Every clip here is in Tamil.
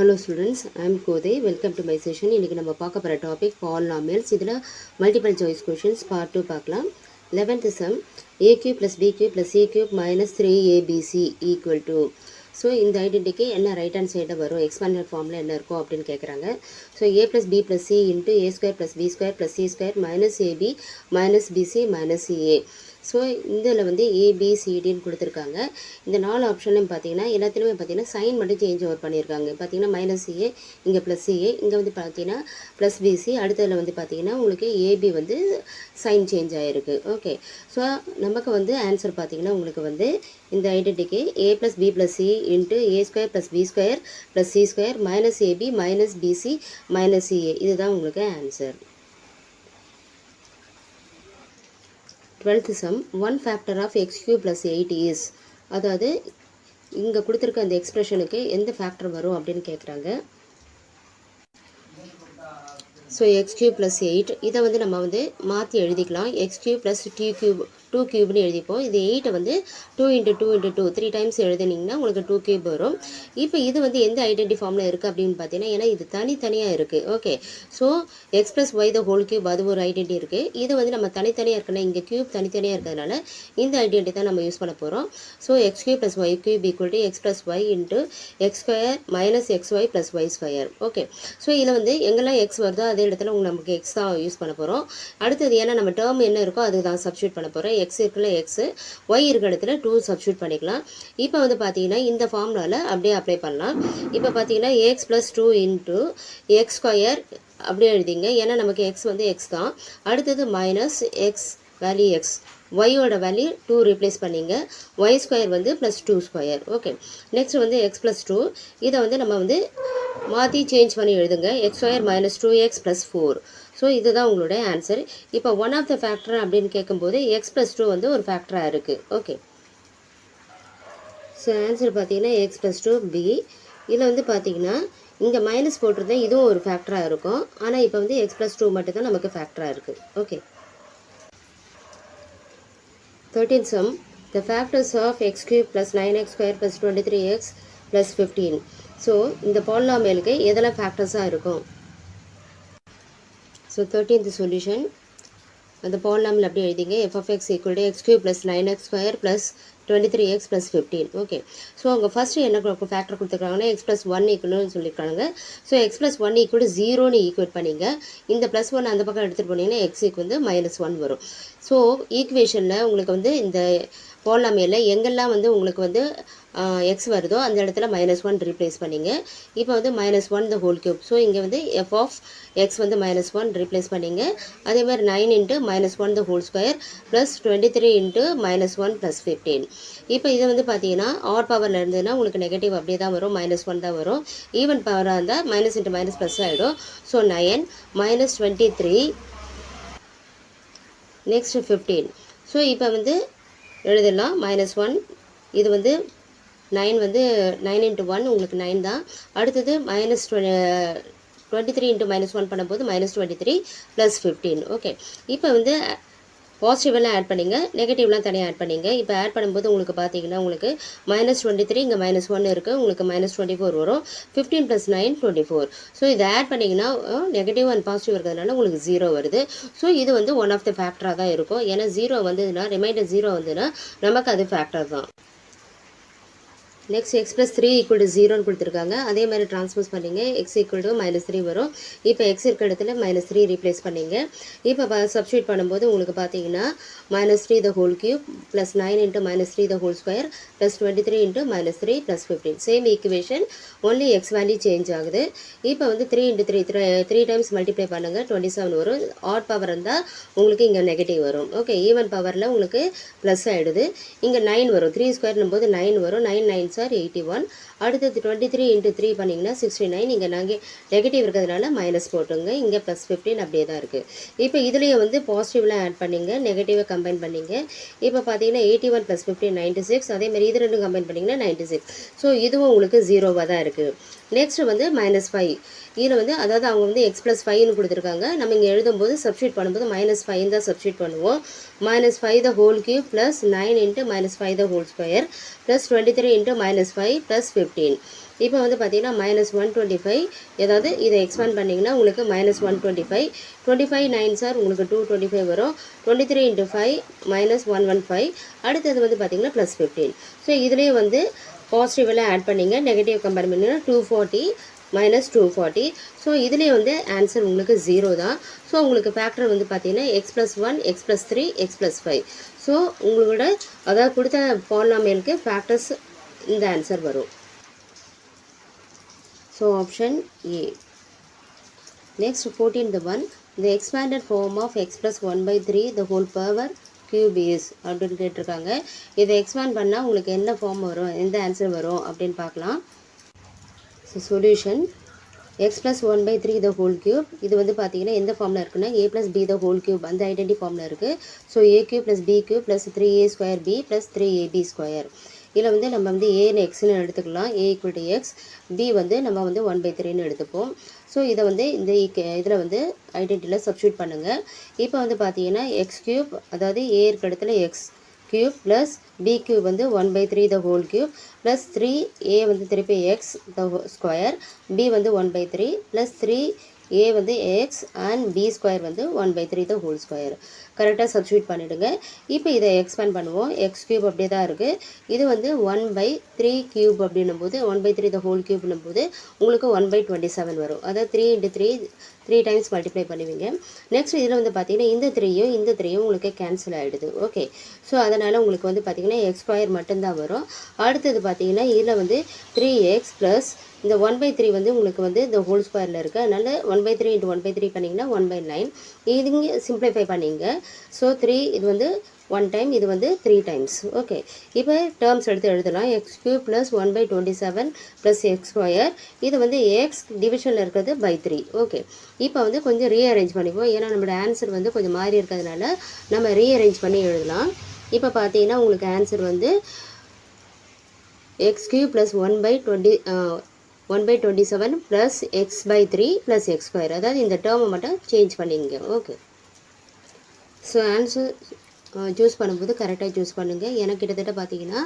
Hello students, I am Kodai. Welcome to my session. இன்னைக்கு நம்ம பார்க்க போற டாபிக் polynomials. இதுல multiple choice questions part 2 பார்க்கலாம். 11th sum a cube plus b cube plus c cube minus 3abc equal to. So இந்த ஐடென்டிட்டிக்கு என்ன ரைட் ஹேண்ட் சைடில் வரும் எக்ஸ்பாண்டட் ஃபார்மில் என்ன இருக்கும் அப்படின்னு கேட்குறாங்க. So a plus B plus C into A square plus B square plus C square minus AB minus BC minus CA. So இதில் வந்து ஏபிசிடின்னு கொடுத்துருக்காங்க. இந்த 4 ஆப்ஷன்லையும் பார்த்தீங்கன்னா எல்லாத்துலேயுமே பார்த்தீங்கன்னா சைன் மட்டும் சேஞ்ச் ஓவர் பண்ணியிருக்காங்க. பார்த்தீங்கன்னா மைனஸ் சிஏ, இங்கே ப்ளஸ் சிஏ, இங்கே வந்து பார்த்தீங்கன்னா ப்ளஸ் பிசி, அடுத்ததில் வந்து பார்த்தீங்கன்னா உங்களுக்கு ஏபி வந்து சைன் சேஞ்ச் ஆகிருக்கு. ஓகே, ஸோ நமக்கு வந்து ஆன்சர் பார்த்தீங்கன்னா உங்களுக்கு வந்து இந்த ஐடென்டிட்டிக்கு A plus B plus C into A square plus B square plus C square minus AB minus BC minus CA, இதுதான் உங்களுக்கு answer. 12th sum 1 factor of x cube plus 8 is, அதாவது இங்கே கொடுத்துருக்க அந்த எக்ஸ்பிரஷனுக்கு எந்த ஃபேக்டர் வரும் அப்படின்னு கேட்குறாங்க. ஸோ எக்ஸ் கியூப் ப்ளஸ் 8 இதை வந்து நம்ம வந்து மாற்றி எழுதிக்கலாம். எக்ஸ் கியூப் ப்ளஸ் டூ கியூப்னு எழுதிப்போம். இது 8 வந்து 2 × 2 × 2 3 டைம்ஸ் எழுதினீங்கன்னா உங்களுக்கு 2 கியூப் வரும். இப்போ இது வந்து எந்த ஐடென்டி ஃபார்மில் இருக்குது அப்படின்னு பார்த்தீங்கன்னா, ஏன்னா இது தனித்தனியாக இருக்குது. Okay, so X plus Y the whole cube அது ஒரு ஐடென்டி இருக்குது. இது வந்து நம்ம தனித்தனியாக இருக்குன்னா இங்கே கியூப் தனித்தனியாக இருக்கிறதுனால இந்த ஐடென்டி தான் நம்ம யூஸ் பண்ண போகிறோம். So X cube plus Y cube equal to X plus Y into X square minus X Y plus Y square. Okay, so இதில் வந்து எங்கெல்லாம் எக்ஸ் வருதோ அதே இடத்துல நமக்கு எக்ஸ் தான் யூஸ் பண்ண போகிறோம். அடுத்தது ஏன்னா நம்ம டேர்ம் என்ன இருக்கோ அதுதான் சப்ஸ்டியூட் பண்ண போகிறோம். எக்ஸ் இருக்குல்ல எக்ஸு, ஒய் இருக்கிற இடத்துல 2 சப்ஸ்டியூட் பண்ணிக்கலாம். இப்போ வந்து பார்த்தீங்கன்னா இந்த ஃபார்முலாவில் அப்படியே அப்ளை பண்ணலாம். இப்போ பார்த்தீங்கன்னா X plus 2 into X square அப்படியே எழுதிங்க. ஏன்னா நமக்கு எக்ஸ் வந்து எக்ஸ் தான். அடுத்தது மைனஸ் எக்ஸ் வேல்யூ எக்ஸ், ஒய்யோட வேல்யூ 2 ரீப்ளேஸ் பண்ணிங்க. ஒய் ஸ்கொயர் வந்து ப்ளஸ் 2 ஸ்கொயர். ஓகே, நெக்ஸ்ட் வந்து எக்ஸ் ப்ளஸ் 2 இதை வந்து நம்ம வந்து மாற்றி சேஞ்ச் பண்ணி எழுதுங்க. X square minus 2x plus 4. So இதுதான் உங்களுடைய ஆன்சர். இப்போ ஒன் ஆஃப் த ஃபேக்டர் அப்படின்னு கேட்கும்போது எக்ஸ் ப்ளஸ் 2 வந்து ஒரு ஃபேக்டராக இருக்குது. ஓகே, ஸோ ஆன்சர் பார்த்தீங்கன்னா எக்ஸ் ப்ளஸ் 2 பி. இதில் வந்து பார்த்தீங்கன்னா இங்கே மைனஸ் போட்டிருந்தேன், இதுவும் ஒரு ஃபேக்டராக இருக்கும். ஆனால் இப்போ வந்து எக்ஸ் ப்ளஸ் 2 மட்டும் தான் நமக்கு ஃபேக்டராக இருக்குது. Okay, 13th sum the factors of x cube plus 9x square plus 23x plus 15. So இந்த பாலினாமியலுக்கு எதெல்லாம் ஃபேக்டர்ஸாக இருக்கும். ஸோ 13th சொல்யூஷன் அந்த பாலினாமியல் அப்படி எழுதிங்க. f of x equal to x cube plus 9x square plus 23x plus 15. Okay, so அவங்க ஃபஸ்ட்டு என்ன ஃபேக்டர் கொடுத்துருக்காங்கன்னா எக்ஸ் ப்ளஸ் 1 ஈக்குவல்னு சொல்லியிருக்காங்க. ஸோ எக்ஸ் ப்ளஸ் 1 ஈக்குவல் 0ன்னு ஈக்குவேட் பண்ணிங்க. இந்த ப்ளஸ் 1 அந்த பக்கம் எடுத்துகிட்டு போனீங்கன்னா எக்ஸுக்கு வந்து -1 வரும். ஸோ ஈக்குவேஷனில் உங்களுக்கு வந்து இந்த பாலினாமியலில் எங்கெல்லாம் வந்து உங்களுக்கு வந்து எக்ஸ் வருதோ அந்த இடத்துல -1 ரீப்ளேஸ் பண்ணிங்க. இப்போ வந்து -1 த ஹோல் கியூப். ஸோ இங்கே வந்து எஃப் ஆஃப் எக்ஸ் வந்து -1 ரீப்ளேஸ் பண்ணிங்க. அதே மாதிரி 9 × -1 த ஹோல் ஸ்கொயர் ப்ளஸ் 23 × -1 ப்ளஸ் 15. இப்போ இது வந்து பார்த்தீங்கன்னா ஆட் பவரில் இருந்ததுன்னா உங்களுக்கு நெகட்டிவ் அப்படியே தான் வரும், -1 தான் வரும். ஈவன் பவராக இருந்தால் மைனஸ் இன்ட்டு மைனஸ் ப்ளஸ் ஆகிடும். So 9 -23 next 15. ஸோ இப்போ வந்து எழுதிடலாம் -1. இது வந்து 9 வந்து 9 × 1 உங்களுக்கு 9 தான். அடுத்தது -23 × -1 பண்ணும்போது -23 ப்ளஸ் 15. ஓகே, இப்போ வந்து பாசிட்டிவெல்லாம் ஆட் பண்ணிங்க, நெகட்டிவ்லாம் தனியாக ஆட் பண்ணிங்க. இப்போ ஆட் பண்ணும்போது உங்களுக்கு பார்த்தீங்கன்னா உங்களுக்கு -23 இங்கே -1 இருக்குது, உங்களுக்கு -24 வரும். 15 + 9 24. ஸோ இதை ஆட் பண்ணிங்கன்னா நெகட்டிவ் அண்ட் பாசிட்டிவ் இருக்கிறதுனால உங்களுக்கு 0 வருது. ஸோ இது வந்து ஒன் ஆஃப் த ஃபேக்டராக தான் இருக்கும். ஏன்னா 0 வந்ததுன்னா ரிமைண்டர் 0 வந்ததுன்னா நமக்கு அது ஃபேக்டர் தான். Next x plus 3 equal to 0ன்னு கொடுத்துருக்காங்க. அதே மாதிரி ட்ரான்ஸ்போஸ் பண்ணிங்க. எக்ஸ் ஈக்குவல் டு -3 வரும். இப்போ எக்ஸ் இருக்கிற இடத்துல -3 ரீப்ளேஸ் பண்ணிங்க. இப்போ சப்ஸ்டியூட் பண்ணும்போது உங்களுக்கு பார்த்தீங்கன்னா -3 த ஹோல் கியூப் ப்ளஸ் 9 × -3 த whole square plus 23 × -3 plus 15. Same equation, only X value change ஆகுது. இப்போ வந்து 3 × 3 டைம்ஸ் மல்டிப்ளை பண்ணுங்கள், 27 வரும். ஆட் பவர் இருந்தால் உங்களுக்கு இங்கே நெகட்டிவ் வரும். ஓகே, ஈவன் பவரில் உங்களுக்கு ப்ளஸ் ஆகிடுது. இங்கே 9 வரும். 3 ஸ்கொயர்னும் போது 9 வரும். 9 9 சார் 81. அடுத்தது 23 × 3 பண்ணிங்கன்னா 69. இங்கே நாங்கள் நெகட்டிவ் இருக்கிறதுனால மைனஸ் போட்டுங்க. இங்கே ப்ளஸ் 15 அப்படியே தான் இருக்குது. இப்போ இதுலேயே வந்து பாசிட்டிவ்லாம் ஆட் பண்ணிங்க, நெகட்டிவை கம்பைன் பண்ணிங்க. இப்போ பார்த்தீங்கன்னா 81 + 15 96. அதேமாதிரி இது ரெண்டும் கம்பைன் பண்ணிங்கன்னா 96. ஸோ இதுவும் உங்களுக்கு 0வாக தான் இருக்குது. நெக்ஸ்ட் வந்து -5. இதில் வந்து அதாவது அவங்க வந்து எக்ஸ் ப்ளஸ் 5ன்னு கொடுத்துருக்காங்க. நம்ம இங்கே எழுதும்போது சப்ஸ்டியூட் பண்ணும்போது -5 தான் சப்ஸ்டியூட் பண்ணுவோம். -5 த ஹோல் கியூப் ப்ளஸ் 9 × -5 த ஹோல் ஸ்கொயர் ப்ளஸ் 23 × -5 ப்ளஸ் 15. இப்போ வந்து பார்த்தீங்கன்னா -125 ஏதாவது இதை எக்ஸ்பேண்ட் பண்ணிங்கன்னா உங்களுக்கு -125 25 9 சார் உங்களுக்கு 225 வரும் 23 × 5 -115 அடுத்தது வந்து பார்த்தீங்கன்னா +15 ஸோ இதுலேயே வந்து பாசிட்டிவ் எல்லாம் ஆட் பண்ணிங்க நெகட்டிவ் கம்பேர் பண்ணிங்கன்னா 240 -240 ஸோ இதுலேயே வந்து ஆன்சர் உங்களுக்கு 0 தான் ஸோ உங்களுக்கு ஃபேக்டர் வந்து பார்த்தீங்கன்னா x+1 x+3 x+5 ஸோ உங்களோட அதாவது கொடுத்த பாலினாமியலுக்கு ஃபேக்டர்ஸ் இந்த ஆன்சர் வரும் so option A next 14th one the expanded form of x+1/3 the whole power cube is அப்படின்னு கேட்டிருக்காங்க இதை எக்ஸ்பேண்ட் பண்ணால் உங்களுக்கு என்ன ஃபார்ம் வரும் எந்த ஆன்சர் வரும் அப்படின்னு பார்க்கலாம் so solution x+1/3 the whole cube இது வந்து பார்த்தீங்கன்னா எந்த ஃபார்மில் இருக்குன்னா a + b the whole cube அந்த ஐடென்டி ஃபார்மில் இருக்குது so a³ + b³ + 3a² b + 3ab². இதில் வந்து நம்ம வந்து ஏன்னு எக்ஸ்னு எடுத்துக்கலாம் a = x b வந்து நம்ம வந்து 1/3ன்னு எடுத்துப்போம் ஸோ இதை வந்து இந்த இதில் வந்து ஐடென்டிட்டியில் சப்ஸ்டியூட் பண்ணுங்கள் இப்போ வந்து பார்த்தீங்கன்னா x³ அதாவது a இருக்க இடத்துல x³ ப்ளஸ் b³ வந்து 1/3 the whole cube plus 3a வந்து திருப்பி x the ஸ்கொயர் b வந்து 1/3 ப்ளஸ் 3a வந்து x அண்ட் b² வந்து 1/3 the whole ஸ்கொயர் கரெக்டாக சப்ஸ்டியூட் பண்ணிவிடுங்க இப்போ இதை எக்ஸ்பேண்ட் பண்ணுவோம் x³ அப்படியே தான் இருக்குது இது வந்து 1/3³ அப்படின்னும் போது 1/3 the whole cubeன்னும் போது உங்களுக்கு 1/27 வரும் அதாவது 3 × 3 டைம்ஸ் மல்டிப்ளை பண்ணுவீங்க நெக்ஸ்ட் இதில் வந்து பார்த்தீங்கன்னா இந்த 3யும் உங்களுக்கு கேன்சல் ஆகிடுது ஓகே ஸோ அதனால் உங்களுக்கு வந்து பார்த்தீங்கன்னா x² மட்டும்தான் வரும் அடுத்தது பார்த்தீங்கன்னா இதில் வந்து 3x ப்ளஸ் இந்த 1/3 வந்து உங்களுக்கு வந்து இந்த ஹோல் ஸ்கொயரில் இருக்குது அதனால் 1/3 × 1/3 பண்ணிங்கன்னா 1/9 இது சிம்ப்ளிஃபை பண்ணிங்க ஸோ 3 இது வந்து 1 டைம் இது வந்து 3 டைம்ஸ் ஓகே இப்போ டேர்ம்ஸ் எடுத்து எழுதலாம் x³ ப்ளஸ் 1/27 ப்ளஸ் x² இது வந்து x டிவிஷனில் இருக்கிறது /3 ஓகே இப்போ வந்து கொஞ்சம் ரீஅரேஞ்ச் பண்ணிப்போம் ஏன்னா நம்மளோட ஆன்சர் வந்து கொஞ்சம் மாறி இருக்கிறதுனால நம்ம ரீஅரேஞ்ச் பண்ணி எழுதலாம் இப்போ பார்த்தீங்கன்னா உங்களுக்கு ஆன்சர் வந்து x³ plus 1/27 plus x/3 plus x² அதாவது இந்த டேர்மை மட்டும் சேஞ்ச் பண்ணிங்க ஓகே ஸோ ஆன்சர் சூஸ் பண்ணும்போது கரெக்டாக சூஸ் பண்ணுங்கள் எனக்கு கிட்டத்தட்ட பார்த்தீங்கன்னா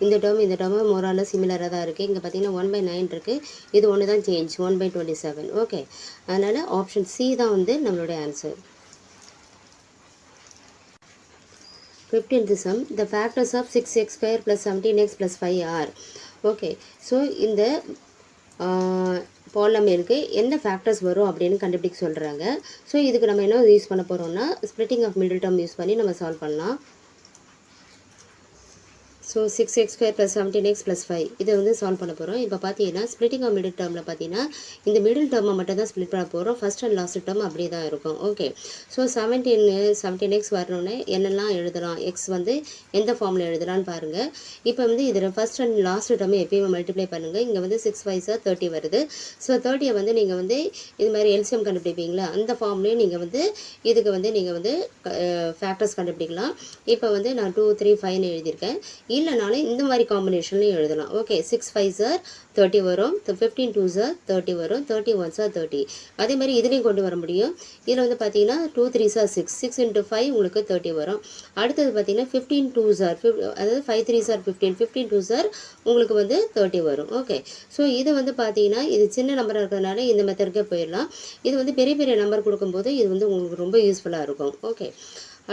இந்த டேர்மு மோரால சிமிலராக தான் இருக்குது இங்கே பார்த்தீங்கன்னா 1/9 இருக்குது இது ஒன்று தான் சேஞ்ச் 1/27 ஓகே அதனால் ஆப்ஷன் சி தான் வந்து நம்மளுடைய answer 15th sum the factors of 6x² plus 17x plus 5 are okay so இந்த பாலினாமியலுக்கு எந்த ஃபேக்டர்ஸ் வரும் அப்படின்னு கண்டுபிடிக்க சொல்கிறாங்க ஸோ இதுக்கு நம்ம என்ன யூஸ் பண்ண போகிறோம்னா splitting of middle term use பண்ணி நம்ம சால்வ் பண்ணலாம் ஸோ 6x² + 17x + 5 இதை வந்து சால்வ் பண்ண போகிறோம் இப்போ பார்த்தீங்கன்னா ஸ்ப்ளிட்டிங் ஆஃப் மிடில் டேர்மில் பார்த்தீங்கன்னா இந்த மிடில் டேர்மை மட்டும் தான் ஸ்ப்ளிட் பண்ண போகிறோம் ஃபஸ்ட் அண்ட் லாஸ்ட் டேர்ம் அப்படியே தான் இருக்கும் ஓகே ஸோ 17x வரணுன்னே என்னெல்லாம் எழுதலாம் எக்ஸ் வந்து எந்த ஃபார்மில் எழுதலான்னு பாருங்கள் இப்போ வந்து இதில் ஃபஸ்ட் அண்ட் லாஸ்ட் டேர்மை எப்பயுமே மல்டிப்ளை பண்ணுங்கள் இங்கே வந்து 6 5 30 வருது ஸோ 30 வந்து நீங்கள் வந்து இது மாதிரி எல்சிஎம் கண்டுபிடிப்பீங்களா அந்த ஃபார்ம்லேயும் நீங்கள் வந்து இதுக்கு வந்து நீங்கள் வந்து ஃபேக்டர்ஸ் கண்டுபிடிக்கலாம் இப்போ வந்து நான் 2 3 5ன்னு எழுதியிருக்கேன் இல்லைனாலும் இந்த மாதிரி காம்பினேஷன்லையும் எழுதலாம் ஓகே 6 5 30 வரும் 15 2 30 வரும் 30 1 30 அதே மாதிரி இதுலேயும் கொண்டு வர முடியும் இதில் வந்து பார்த்தீங்கன்னா 2 3 6 6 × 5 உங்களுக்கு 30 வரும் அடுத்தது பார்த்தீங்கன்னா 15 2 அதாவது 5 3 15 15 2 உங்களுக்கு வந்து 30 வரும் ஓகே ஸோ இது வந்து பார்த்தீங்கன்னா இது சின்ன நம்பராக இருக்கிறதுனால இந்த மெத்தடுக்கே போயிடலாம் இது வந்து பெரிய பெரிய நம்பர் கொடுக்கும்போது இது வந்து உங்களுக்கு ரொம்ப யூஸ்ஃபுல்லாக இருக்கும் ஓகே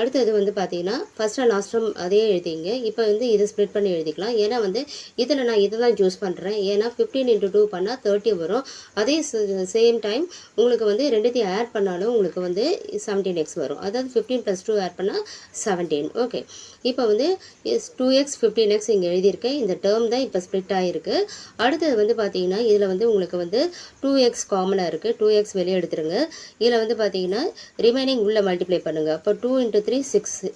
அடுத்தது வந்து பார்த்தீங்கன்னா ஃபஸ்ட் அண்ட் லாஸ்ட் டேர்ம் அதே எழுதிங்க இப்போ வந்து இதை ஸ்ப்ளிட் பண்ணி எழுதிக்கலாம் ஏன்னா வந்து இதில் நான் இதை தான் சூஸ் பண்ணுறேன் ஏன்னா 15 × 2 பண்ணால் 30 வரும் அதே சேம் டைம் உங்களுக்கு வந்து ரெண்டுத்தையும் ஆட் பண்ணாலும் உங்களுக்கு வந்து 17x வரும் அதாவது 15 + 2 ஆட் பண்ணால் 17 ஓகே இப்போ வந்து 2x 15x இங்கே எழுதியிருக்கேன் இந்த டேர்ம் தான் இப்போ ஸ்ப்ளிட் ஆகிருக்கு அடுத்தது வந்து பார்த்தீங்கன்னா இதில் வந்து உங்களுக்கு வந்து 2x காமனாக இருக்குது 2x வெளியே எடுத்துருங்க இதில் வந்து பார்த்தீங்கன்னா ரிமைனிங் உள்ளே மல்டிப்ளை பண்ணுங்கள் அப்போ 2 × 3 6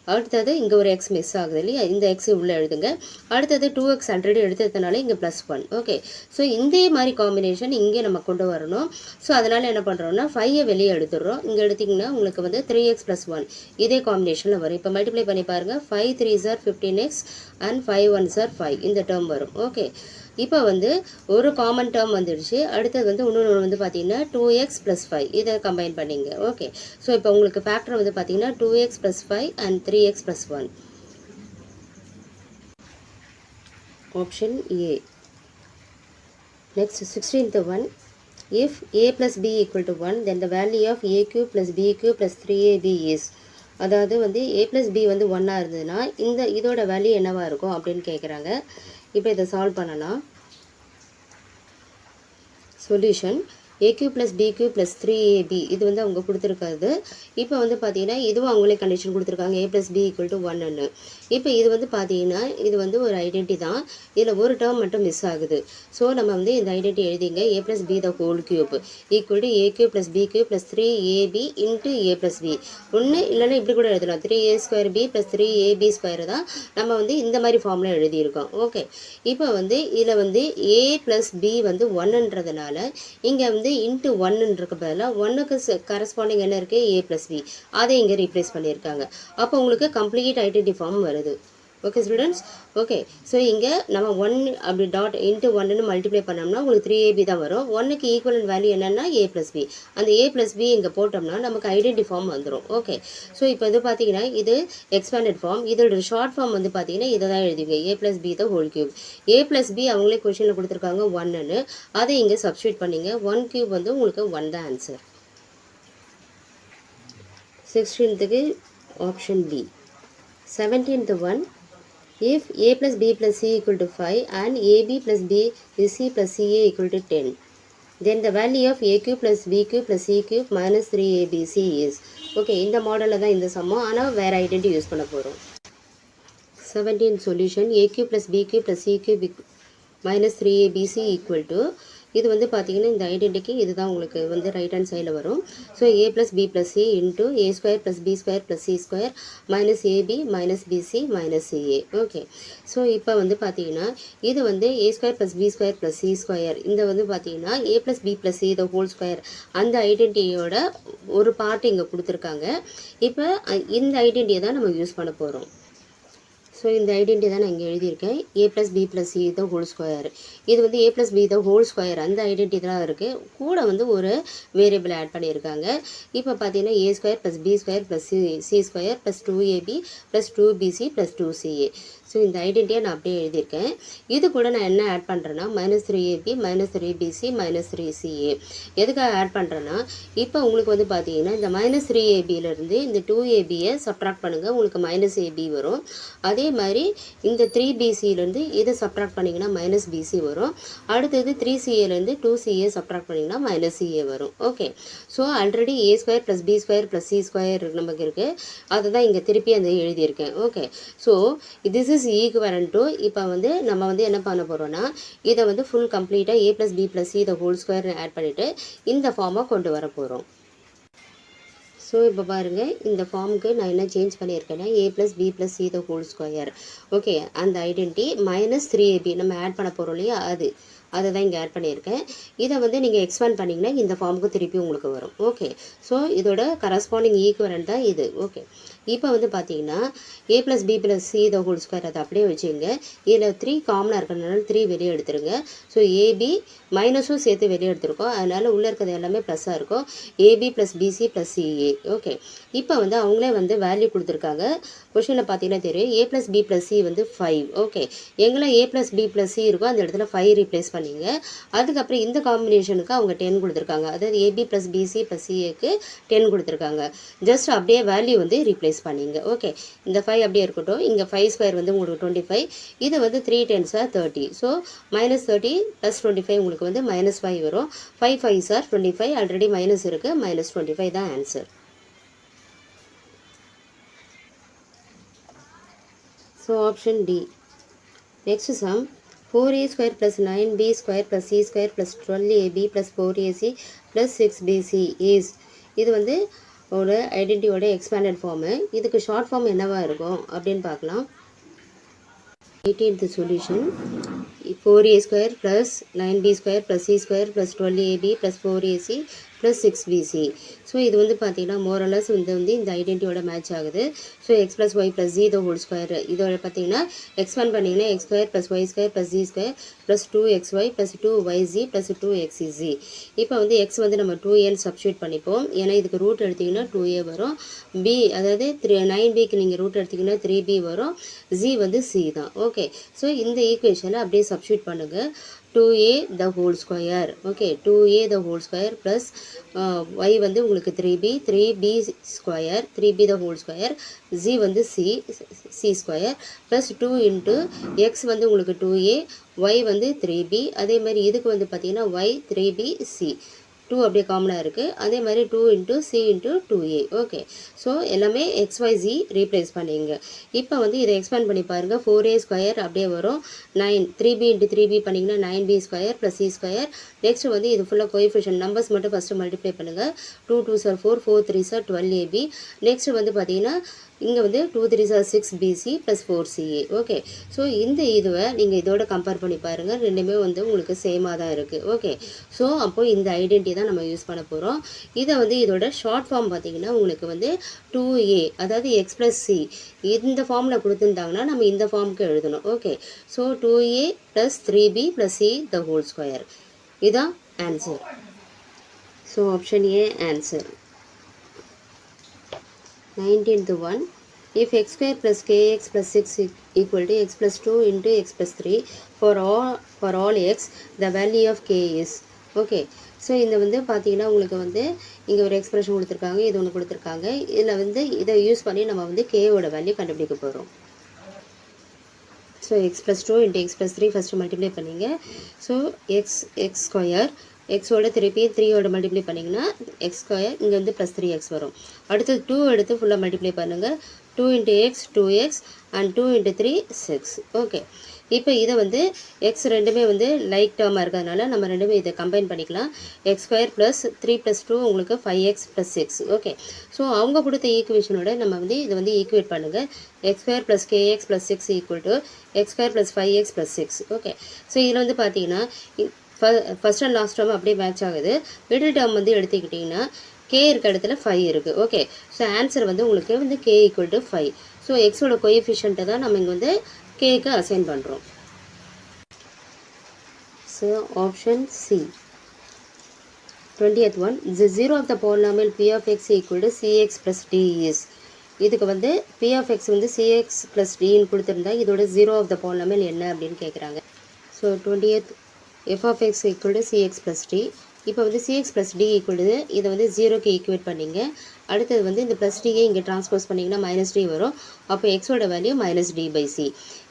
அடுத்தது இங்கே ஒரு எக்ஸ் மிஸ் ஆகுது இல்லையா இந்த எக்ஸ் உள்ளே எழுதுங்க அடுத்தது 2x ஆல்ரெடி எடுத்ததுனால இங்கே +1 ஓகே ஸோ இதே மாதிரி காம்பினேஷன் இங்கே நம்ம கொண்டு வரணும் ஸோ அதனால் என்ன பண்ணுறோம்னா 5 வெளியே எடுத்துடுறோம் இங்கே எடுத்திங்கன்னா உங்களுக்கு வந்து 3x + 1 இதே காம்பினேஷனில் வரும் இப்போ மல்டிப்ளை பண்ணி பாருங்கள் 5 3 15x அண்ட் 5 1 5 இந்த டேர்ம் வரும் ஓகே இப்போ வந்து ஒரு காமன் டேர்ம் வந்துடுச்சு அடுத்தது வந்து இன்னொன்று வந்து பார்த்தீங்கன்னா 2x + 5 இதை கம்பைன் பண்ணிங்க ஓகே ஸோ இப்போ உங்களுக்கு ஃபேக்டர் வந்து பார்த்தீங்கன்னா 2x + 5 and 3x + 1 option A Next 16th one, if a plus b equal to 1 then the value of a cube plus b cube plus 3ab is, அதாவது வந்து a plus b வந்து 1 இருந்ததுன்னா இதோட வேல்யூ என்னவா இருக்கும் அப்படின்னு கேட்குறாங்க. இப்போ இதை சால்வ் பண்ணலாம். Solution a cube plus b cube plus 3ab இது வந்து அவங்க கொடுத்துருக்காது. இப்போ வந்து பார்த்தீங்கன்னா இதுவும் அவங்களே கண்டிஷன் கொடுத்துருக்காங்க a plus b equal to 1ன்னு. இப்போ இது வந்து பார்த்தீங்கன்னா இது வந்து ஒரு ஐடென்டி தான். இதில் ஒரு டேர்ம் மட்டும் மிஸ் ஆகுது. ஸோ நம்ம வந்து இந்த ஐடென்டி எழுதிங்க a plus b the whole cube equal to a cube plus b cube plus 3ab into a plus b. ஒன்று இல்லைன்னா இப்படி கூட எழுதலாம், 3a square b plus 3ab square தான் நம்ம வந்து இந்த மாதிரி ஃபார்மில் எழுதியிருக்கோம். ஓகே, இப்போ வந்து இதில் வந்து a plus b வந்து 1ன்றதுனால இங்கே வந்து இன்ட்டு 1ன்றதுக்கு பதிலாக 1க்கு கரஸ்பாண்டிங் என்ன இருக்குது a plus b, அதை இங்கே ரீப்ளேஸ் பண்ணியிருக்காங்க. அப்போ உங்களுக்கு கம்ப்ளீட் ஐடென்டி ஃபார்ம் வருது. Okay students, okay. ஸோ இங்கே நம்ம 1 அப்படி டாட் இன்ட்டு 1ன்னு மல்டிப்ளை பண்ணோம்னா உங்களுக்கு 3ab தான் வரும். 1க்கு ஈக்குவலன்ட் வேல்யூ என்னென்னா a plus b. அந்த a plus b இங்கே போட்டோம்னா நமக்கு ஐடென்டி ஃபார்ம் வந்துடும். ஓகே, ஸோ இப்போ இது பார்த்தீங்கன்னா இது எக்ஸ்பேண்டட் ஃபார்ம். இதோட ஷார்ட் ஃபார்ம் வந்து பார்த்தீங்கன்னா இதை தான் எழுதிங்க, a plus b the whole cube. a plus b அவங்களே கொஷனில் கொடுத்துருக்காங்க 1ன்னு, அதை இங்கே சப்ஸ்டியூட் பண்ணிங்க. 1 cube வந்து உங்களுக்கு 1 தான் answer. 16th option B. 17th one, if a plus b plus c equal to 5 and ab plus b is c plus ca equal to 10, then the value of a cube plus b cube plus c cube minus 3abc is. Okay, இந்த மாடலில் தான் இந்த சம்மம், ஆனால் வேறு ஐடென்டி யூஸ் பண்ண போகிறோம். 17th solution a cube plus b cube plus c cube minus 3abc equal to, இது வந்து பார்த்தீங்கன்னா இந்த ஐடென்டிக்கு இதுதான் உங்களுக்கு வந்து ரைட் ஹேண்ட் சைடில் வரும். So a plus b plus c into a square plus b square plus c square minus ab minus bc minus ca. Okay, so இப்போ வந்து பார்த்தீங்கன்னா இது வந்து a square plus b square plus c square, இந்த வந்து பார்த்தீங்கன்னா a plus b plus c the whole square அந்த ஐடென்டியோட ஒரு பார்ட் இங்கே கொடுத்துருக்காங்க. இப்போ இந்த ஐடென்டியை தான் நம்ம யூஸ் பண்ண போகிறோம். ஸோ இந்த ஐடென்டி தான் நான் இங்கே எழுதியிருக்கேன், a plus b plus c the whole square. இது வந்து a plus b the whole square அந்த ஐடென்டி தான் இருக்குது. கூட வந்து ஒரு வேரியபிள் ஆட் பண்ணியிருக்காங்க. இப்போ பார்த்தீங்கன்னா a square plus b square plus c square plus 2ab plus 2bc plus 2ca. So இந்த ஐடென்டியை நான் அப்படியே எழுதியிருக்கேன். இது கூட நான் என்ன ஆட் பண்ணுறேன்னா minus 3ab minus 3bc minus 3ca. எதுக்காக ஆட் பண்ணுறேன்னா இப்போ உங்களுக்கு வந்து பார்த்தீங்கன்னா இந்த minus 3abலேருந்து இந்த 2abயை சப்ட்ராக்ட் பண்ணுங்கள், உங்களுக்கு minus ab வரும். அதே மாதிரி இந்த 3bcலேருந்து இதை சப்ட்ராக்ட் பண்ணிங்கன்னா minus bc வரும். அடுத்தது 3caலேருந்து 2ca சப்ட்ராக்ட் பண்ணிங்கன்னா minus ca வரும். Okay, so already a square plus b square plus c square நமக்கு இருக்குது, அதை தான் இங்கே திருப்பி அந்த எழுதியிருக்கேன். Okay, so this is equivalent to, இப்போ வந்து நம்ம வந்து என்ன பண்ண போகிறோன்னா இதை வந்து ஃபுல் கம்ப்ளீட்டாக a plus b plus c the whole square add பண்ணிவிட்டு இந்த ஃபார்மாக கொண்டு வர போகிறோம். ஸோ இப்போ பாருங்கள், இந்த ஃபார்முக்கு நான் என்ன சேஞ்ச் பண்ணியிருக்கேன்னா a plus b plus c the whole square. Okay, அந்த ஐடென்டி minus 3ab நம்ம ஆட் பண்ண போகிறோம் இல்லையா, அதை தான் இங்கே ஆட் பண்ணியிருக்கேன். இதை வந்து நீங்கள் எக்ஸ்பேண்ட் பண்ணிங்கன்னா இந்த ஃபார்முக்கு திருப்பி உங்களுக்கு வரும். ஓகே, ஸோ இதோட கரஸ்பாண்டிங் ஈக்குவலன்ட் தான் இது. ஓகே, இப்போ வந்து பார்த்தீங்கன்னா a plus b plus c the whole square அதை அப்படியே வச்சுங்க. இதில் 3 காமனாக இருக்கிறதுனால 3 வெளியே எடுத்துருங்க. ஸோ ab மைனஸும் சேர்த்து வெளியே எடுத்துருக்கோம், அதனால் உள்ளே இருக்கிறது எல்லாமே ப்ளஸ்ஸாக இருக்கும். ab plus bc plus ca. Okay, இப்போ வந்து அவங்களே வந்து வேல்யூ கொடுத்துருக்காங்க. கொஷனில் பார்த்தீங்கன்னா தெரியும் a plus b plus c வந்து 5. ஓகே, எங்களை a plus b plus c இருக்கோ அந்த இடத்துல 5 ரீப்ளேஸ் பண்ணிங்க. அதுக்கப்புறம் இந்த காம்பினேஷனுக்கு அவங்க 10 கொடுத்துருக்காங்க, அதாவது ab plus bc plus caக்கு 10 கொடுத்துருக்காங்க. ஜஸ்ட் அப்படியே வேல்யூ வந்து ரீப்ளேஸ் பண்ணிங்க. ஓகே, இந்த 5 அப்படியே இருக்கட்டும். இங்கே 5 ஸ்கொயர் வந்து உங்களுக்கு 25, இது வந்து 3 10s are 30. So minus 30 plus 25 உங்களுக்கு வந்து minus 5 வரும். 5 5s are 25, ஆல்ரெடி மைனஸ் இருக்குது, minus 25 தான் answer. So option D. Next sum, 4a square plus 9b square plus c square plus 12ab plus 4ac plus 6bc is, இது வந்து ஒரு ஐடென்டியோட எக்ஸ்பேண்டட் ஃபார்மு. இதுக்கு ஷார்ட் ஃபார்ம் என்னவாக இருக்கும் அப்படின்னு பார்க்கலாம். 18th solution, 4a square plus 9b square plus c square plus 12ab plus 4ac plus 6bc. So இது வந்து பார்த்தீங்கன்னா மோரலஸ் இந்த ஐடென்டியோட மேட்ச் ஆகுது. So x plus y plus z the whole square, இதோட பார்த்தீங்கன்னா எக்ஸ்பேண்ட் பண்ணிங்கன்னா x square plus y square plus z square plus 2xy plus 2yz plus 2xz. இப்போ வந்து x வந்து நம்ம 2n சப்ஸ்டியூட் பண்ணிப்போம், ஏன்னா இதுக்கு ரூட் எடுத்திங்கன்னா 2a வரும். b அதாவது 9bக்கு நீங்கள் ரூட் எடுத்திங்கன்னா 3b வரும். z வந்து c தான். ஓகே, ஸோ இந்த ஈக்குவேஷனை அப்படியே சப்ஸ்டியூட் பண்ணுங்கள். 2a the whole square. Okay 2a the whole square plus y வந்து உங்களுக்கு 3b square 3b the whole square z வந்து c square plus 2 into X வந்து உங்களுக்கு 2a y வந்து 3b அதே மாதிரி இதுக்கு வந்து பார்த்தீங்கன்னா y 3b c 2 அப்படியே காமனாக இருக்குது அதே மாதிரி 2 into C into 2a okay so எல்லாமே XYZ ரீப்ளேஸ் பண்ணிங்க இப்போ வந்து இதை எக்ஸ்பேண்ட் பண்ணி பாருங்கள் 4a ஸ்கொயர் அப்படியே வரும் 9 3b இன்ட்டு 3b பண்ணிங்கன்னா 9b square plus C square next வந்து இது ஃபுல்லாக கோஎஃபிஷியன்ட் நம்பர்ஸ் மட்டும் ஃபஸ்ட்டு மல்டிப்ளை பண்ணுங்கள் 2 2s are 4 4 3s are 12ab next வந்து பார்த்தீங்கன்னா இங்கே வந்து 2 3s are 6bc plus 4ca okay so இந்த இதுவை நீங்கள் இதோட கம்பேர் பண்ணி பாருங்கள் ரெண்டுமே வந்து உங்களுக்கு சேமாக தான் இருக்குது ஓகே ஸோ அப்போ இந்த ஐடென்டி தான் நம்ம யூஸ் பண்ண போகிறோம் இதை வந்து இதோட ஷார்ட் ஃபார்ம் பார்த்தீங்கன்னா உங்களுக்கு வந்து 2a அதாவது x ப்ளஸ் சி இந்த ஃபார்மில் கொடுத்துருந்தாங்கன்னா நம்ம இந்த ஃபார்முக்கு எழுதணும் okay so 2a plus 3b plus c the whole square இதுதான் answer so option A answer 19th one if x square plus kx plus 6 equal to x plus 2 into x plus 3 for all x the value of k is okay so இந்த வந்து பார்த்தீங்கன்னா உங்களுக்கு வந்து இங்கே ஒரு எக்ஸ்பிரஷன் கொடுத்துருக்காங்க இது ஒன்று கொடுத்துருக்காங்க இதில் வந்து இதை யூஸ் பண்ணி நம்ம வந்து கேவோட வேல்யூ கண்டுபிடிக்க போகிறோம் so x plus 2 into x plus 3 first multiply பண்ணிங்க ஸோ x ஸ்கொயர் எக்ஸோட திருப்பி 3யோட மல்டிப்ளை பண்ணிங்கன்னா எக்ஸ் ஸ்கொயர் இங்கே வந்து ப்ளஸ் 3x வரும் அடுத்தது 2 எடுத்து ஃபுல்லாக மல்டிப்ளை பண்ணுங்கள் 2 into X 2x and 2 into 3 6 okay இப்போ இதை வந்து எக்ஸ் ரெண்டுமே வந்து லைக் டேர்மாக இருக்கிறதுனால நம்ம ரெண்டுமே இதை கம்பைன் பண்ணிக்கலாம் எக்ஸ் ஸ்கொயர் ப்ளஸ் 3 ப்ளஸ் 2 உங்களுக்கு 5x ப்ளஸ் 6 ஓகே ஸோ அவங்க கொடுத்த ஈக்குவேஷனோட நம்ம வந்து இதை வந்து ஈக்குவேட் பண்ணுங்கள் X square plus kx plus 6 equal to X square plus 5x plus 6 okay so இதில் வந்து பார்த்தீங்கன்னா ஃபஸ்ட் அண்ட் லாஸ்ட் டேர்ம் அப்படியே மேட்ச் ஆகுது மிடில் டேர்ம் வந்து எடுத்துக்கிட்டிங்கன்னா கே இருக்க இடத்துல 5 இருக்குது ஓகே ஸோ ஆன்சர் வந்து உங்களுக்கு வந்து கே ஈக்குவல் டு 5 ஸோ எக்ஸோட கோஎஃபிஷியண்ட்டை தான் நம்ம இங்கே வந்து கேக்கு அசைன் பண்ணுறோம் so option C 20th one the zero of the polynomial p of x equal to cx plus d is இதுக்கு வந்து p of x வந்து cx plus d ன்னு கொடுத்துருந்தா இதோட ஜீரோ ஆஃப் த polynomial என்ன அப்படின்னு கேட்குறாங்க so 20th f of x equal to cx plus d இப்போ வந்து cx plus d equal to இதை வந்து ஜீரோக்கு ஈக்குவேட் பண்ணிங்க அடுத்தது வந்து இந்த ப்ளஸ் டியை இங்கே ட்ரான்ஸ்போஸ் பண்ணிங்கன்னா மைனஸ் டி வரும் அப்போ எக்ஸோட value minus D by C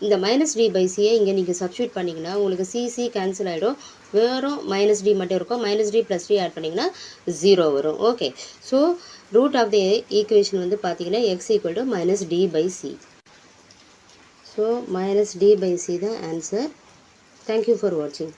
இந்த மைனஸ் டி பை சியை இங்கே நீங்கள் சப்ஸ்டியூட் பண்ணிங்கன்னா உங்களுக்கு சி கேன்சல் ஆகிடும் வெறும் மைனஸ் டி மட்டும் இருக்கும் minus D plus D add பண்ணிங்கன்னா 0 வரும் okay so root of the equation வந்து பார்த்தீங்கன்னா X equal to minus D by C so minus D by C தான் ஆன்சர் தேங்க்யூ ஃபார் வாட்சிங்